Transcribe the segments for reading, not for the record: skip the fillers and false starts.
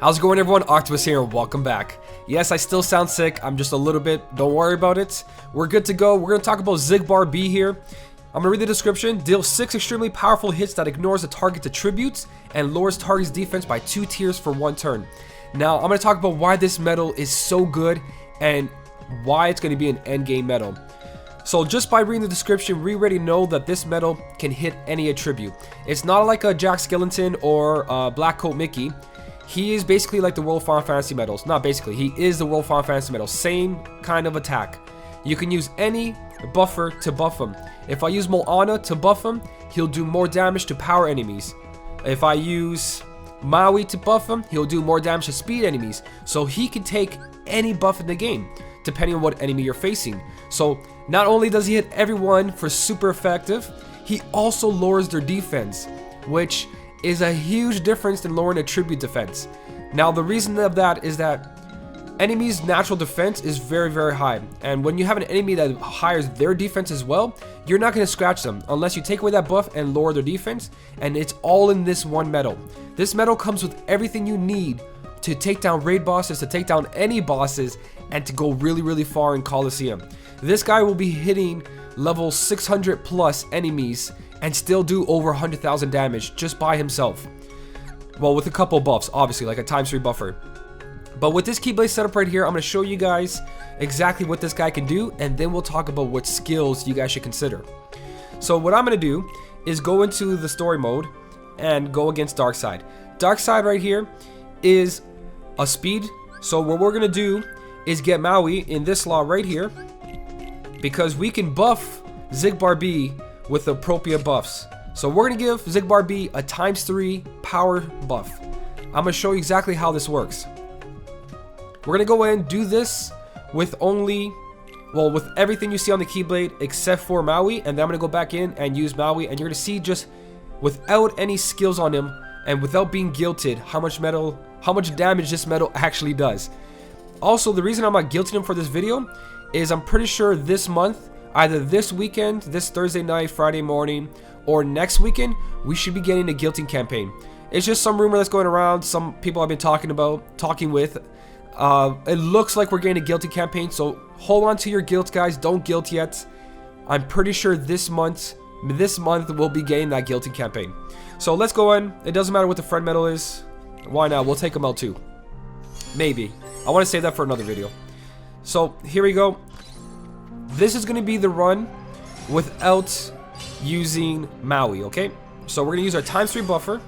How's it going, everyone? Octopus here and welcome back. Yes, I still sound sick. I'm just a little bit. Don't worry about it. We're good to go. We're going to talk about Xigbar B here. I'm going to read the description. Deals 6 extremely powerful hits that ignores the target's attributes and lowers target's defense by 2 tiers for 1 turn. Now, I'm going to talk about why this medal is so good and why it's going to be an endgame medal. So just by reading the description, we already know that this medal can hit any attribute. It's not like a Jack Skellington or Black Coat Mickey. He is basically like the World of Final Fantasy medals. Not basically, he is the World of Final Fantasy medal. Same kind of attack. You can use any buffer to buff him. If I use Moana to buff him, he'll do more damage to power enemies. If I use Maui to buff him, he'll do more damage to speed enemies. So he can take any buff in the game, depending on what enemy you're facing. So not only does he hit everyone for super effective, he also lowers their defense, which is a huge difference than lowering attribute defense. Now the reason of that is that enemies' natural defense is very, very high, and when you have an enemy that hires their defense as well, you're not going to scratch them unless you take away that buff and lower their defense, and it's all in this one medal. This medal comes with everything you need to take down raid bosses, to take down any bosses, and to go really, really far in Coliseum. This guy will be hitting level 600 plus enemies and still do over 100,000 damage just by himself. Well, with a couple buffs, obviously, like a ×3 buffer. But with this Keyblade setup right here, I'm going to show you guys exactly what this guy can do, and then we'll talk about what skills you guys should consider. So what I'm going to do is go into the story mode and go against Darkseid. Darkseid right here is a speed. So what we're going to do is get Maui in this slot right here, because we can buff Xigbar B with appropriate buffs. So we're going to give Xigbar B a ×3 power buff. I'm going to show you exactly how this works. We're going to go in, do this with with everything you see on the Keyblade except for Maui, and then I'm going to go back in and use Maui, and you're going to see just without any skills on him and without being guilted how much damage this medal actually does. Also, the reason I'm not guilting him for this video is I'm pretty sure this month, either this weekend, this Thursday night, Friday morning, or next weekend, we should be getting a guilting campaign. It's just some rumor that's going around, some people I've been talking with. It looks like we're getting a guilty campaign, so hold on to your guilt, guys. Don't guilt yet. I'm pretty sure this month we'll be getting that guilty campaign. So let's go in. It doesn't matter what the friend medal is. Why not? We'll take them out too. Maybe. I want to save that for another video. So here we go. This is going to be the run without using Maui, okay? So we're going to use our ×3 buffer.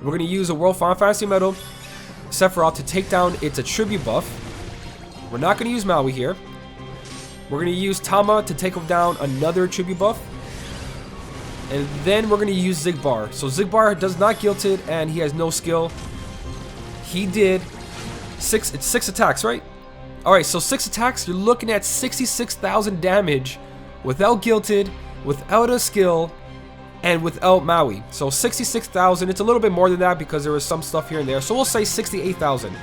We're going to use a World Final Fantasy medal Sephiroth to take down its attribute buff. We're not going to use Maui here. We're going to use Tama to take down another attribute buff. And then we're going to use Xigbar. So Xigbar does not guilted and he has no skill. He did 6 attacks, right? Alright, so 6 attacks, you're looking at 66,000 damage without guilted, without a skill, and without Maui. So 66,000, it's a little bit more than that because there was some stuff here and there. So we'll say 68,000.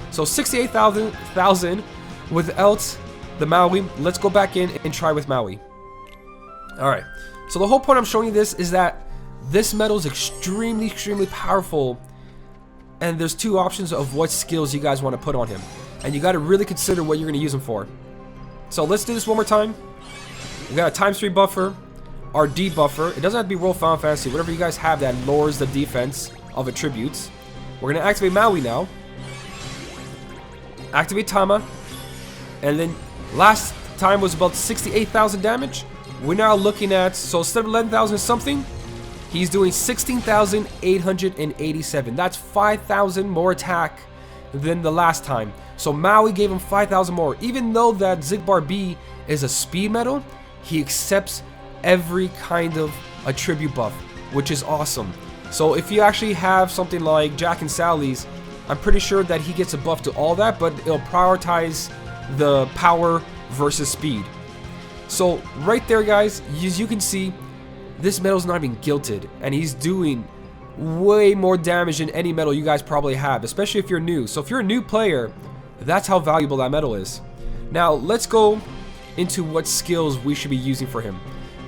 So 68,000 without the Maui. Let's go back in and try with Maui. Alright, so the whole point I'm showing you this is that this medal is extremely, extremely powerful. And there's 2 options of what skills you guys want to put on him. And you got to really consider what you're going to use him for. So let's do this one more time. We got a ×3 buffer. Our D buffer. It doesn't have to be World Final Fantasy. Whatever you guys have that lowers the defense of attributes. We're going to activate Maui now. Activate Tama. And then last time was about 68,000 damage. We're now looking at, so instead of 11,000 something, he's doing 16,887. That's 5,000 more attack than the last time. So Maui gave him 5,000 more. Even though that Xigbar B is a speed medal, he accepts every kind of attribute buff, which is awesome. So if you actually have something like Jack and Sally's, I'm pretty sure that he gets a buff to all that, but it'll prioritize the power versus speed. So right there, guys, as you can see, this medal's not even guilted, and he's doing way more damage than any medal you guys probably have, especially if you're new. So if you're a new player, that's how valuable that medal is. Now let's go into what skills we should be using for him.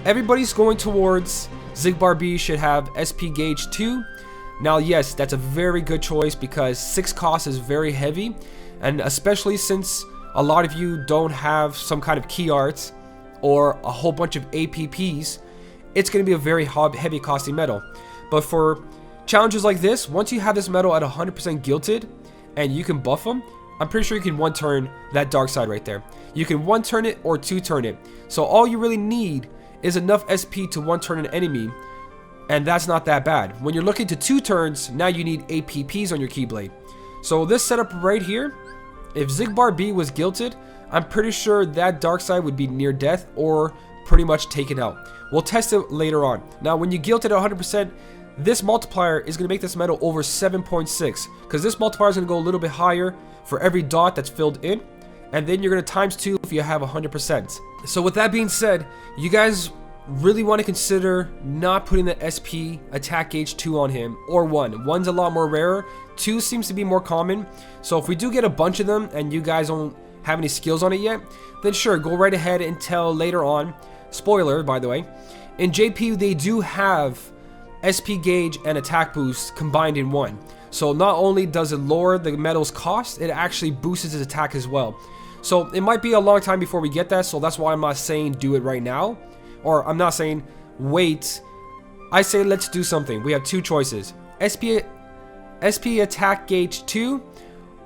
Everybody's going towards Xigbar B should have SP gauge 2. Now, yes, that's a very good choice because 6 cost is very heavy, and especially since a lot of you don't have some kind of key arts or a whole bunch of APPs, it's going to be a very heavy costing medal. But for challenges like this, once you have this medal at 100% gilted and you can buff them, I'm pretty sure you can 1-turn that dark side right there. You can 1-turn it or 2-turn it. So all you really need is enough SP to 1-turn an enemy, and that's not that bad. When you're looking to 2 turns, now you need APPs on your Keyblade. So this setup right here, if Xigbar B was gilted, I'm pretty sure that dark side would be near death or pretty much taken out. We'll test it later on. Now, when you gilt it at 100%, this multiplier is going to make this medal over 7.6, because this multiplier is going to go a little bit higher for every dot that's filled in, and then you're going to ×2 if you have 100%. So with that being said, you guys really want to consider not putting the SP attack gauge 2 on him, or 1. 1's a lot more rarer, 2 seems to be more common. So if we do get a bunch of them and you guys don't have any skills on it yet, then sure, go right ahead until later on. Spoiler, by the way, in JP they do have SP gauge and attack boost combined in one. So not only does it lower the medal's cost, it actually boosts his attack as well. So it might be a long time before we get that, so that's why I'm not saying do it right now. Or I'm not saying wait. I say let's do something. We have 2 choices. SP attack gauge 2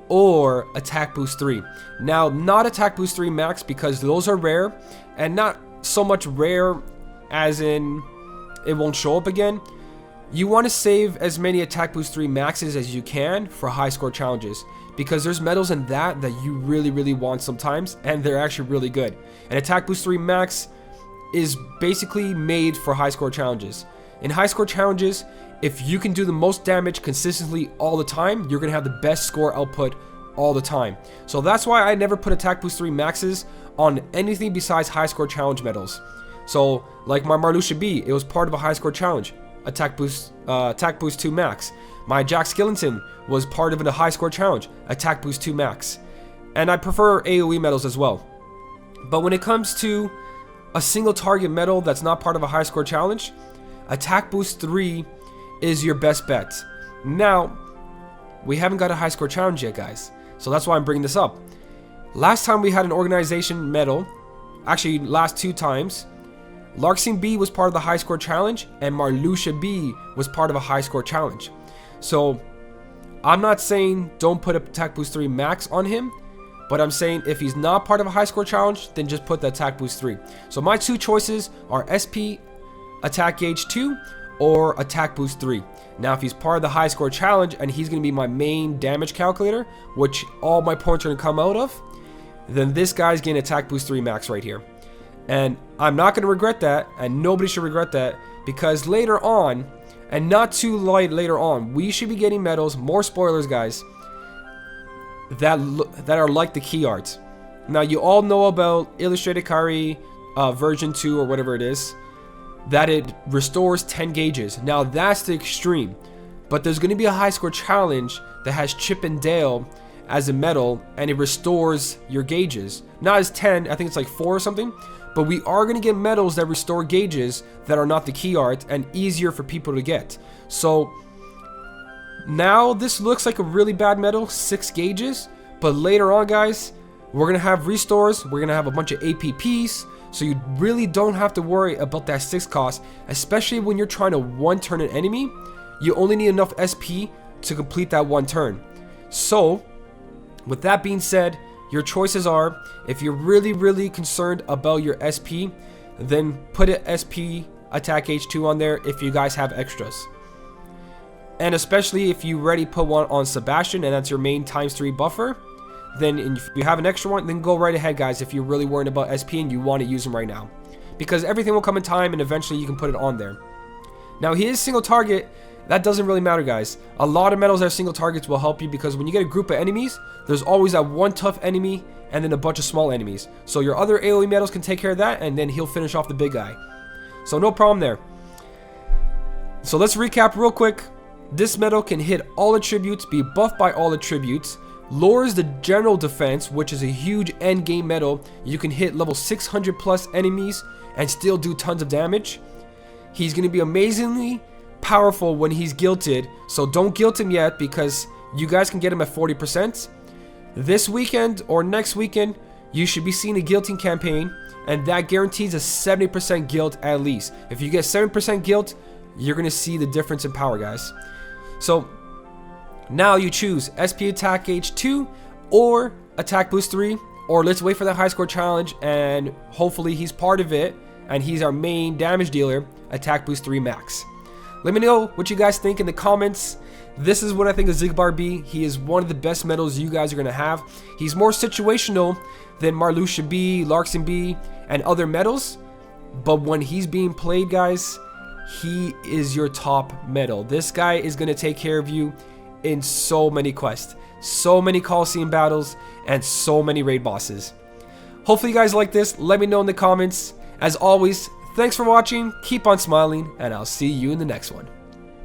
or attack boost 3. Now, not attack boost 3 max because those are rare, and not so much rare as in it won't show up again. You want to save as many attack boost 3 maxes as you can for high score challenges, because there's medals in that you really want sometimes, and they're actually really good. And attack boost 3 max is basically made for high score challenges. In high score challenges, if you can do the most damage consistently all the time, you're gonna have the best score output all the time. So that's why I never put attack boost 3 maxes on anything besides high score challenge medals. So like my Marluxia B, it was part of a high score challenge, attack boost 2 max. My Jack Skellington was part of a high score challenge, attack boost 2 max. And I prefer AoE medals as well. But when it comes to a single target medal that's not part of a high score challenge, attack boost 3 is your best bet. Now, we haven't got a high score challenge yet, guys, so that's why I'm bringing this up. Last time we had an organization medal, actually last 2 times, Larxene B was part of the high score challenge and Marluxia B was part of a high score challenge. So I'm not saying don't put attack boost 3 max on him, but I'm saying if he's not part of a high score challenge, then just put the attack boost 3. So my 2 choices are SP attack gauge 2 or attack boost 3. Now if he's part of the high score challenge and he's going to be my main damage calculator, which all my points are going to come out of, then this guy's getting attack boost 3 max right here. And I'm not going to regret that, and nobody should regret that, because later on, and not too light later on, we should be getting medals, more spoilers guys, that are like the key arts. Now you all know about Illustrated Kari version 2 or whatever it is, that it restores 10 gauges. Now that's the extreme, but there's going to be a high score challenge that has Chip and Dale as a medal and it restores your gauges. Not as 10, I think it's like 4 or something, but we are going to get medals that restore gauges that are not the key art and easier for people to get. So now this looks like a really bad medal, 6 gauges, but later on guys, we're going to have restores, we're going to have a bunch of APPs, so you really don't have to worry about that 6 cost, especially when you're trying to 1-turn an enemy. You only need enough SP to complete that 1 turn. So with that being said, your choices are, if you're really concerned about your SP, then put an SP attack H2 on there if you guys have extras. And especially if you already put one on Sebastian and that's your main ×3 buffer, then if you have an extra one, then go right ahead guys if you're really worried about SP and you want to use them right now. Because everything will come in time and eventually you can put it on there. Now he is single target, that doesn't really matter guys. A lot of medals that are single targets will help you because when you get a group of enemies, there's always that one tough enemy and then a bunch of small enemies. So your other AoE medals can take care of that and then he'll finish off the big guy. So no problem there. So let's recap real quick. This medal can hit all attributes, be buffed by all attributes, lowers the general defense, which is a huge end game medal. You can hit level 600 plus enemies and still do tons of damage. He's going to be amazingly powerful when he's guilted, so don't guilt him yet because you guys can get him at 40%. This weekend or next weekend, you should be seeing a guilting campaign, and that guarantees a 70% guilt at least. If you get 7% guilt, you're going to see the difference in power, guys. So now you choose SP Attack H2 or Attack Boost 3, or let's wait for the high score challenge and hopefully he's part of it and he's our main damage dealer, Attack Boost 3 Max. Let me know what you guys think in the comments. This is what I think of Xigbar B. He is one of the best medals you guys are going to have. He's more situational than Marluxia B, Larkson B, and other medals. But when he's being played, guys, he is your top medal. This guy is going to take care of you in so many quests, so many Coliseum battles, and so many raid bosses. Hopefully you guys like this. Let me know in the comments. As always, thanks for watching, keep on smiling, and I'll see you in the next one.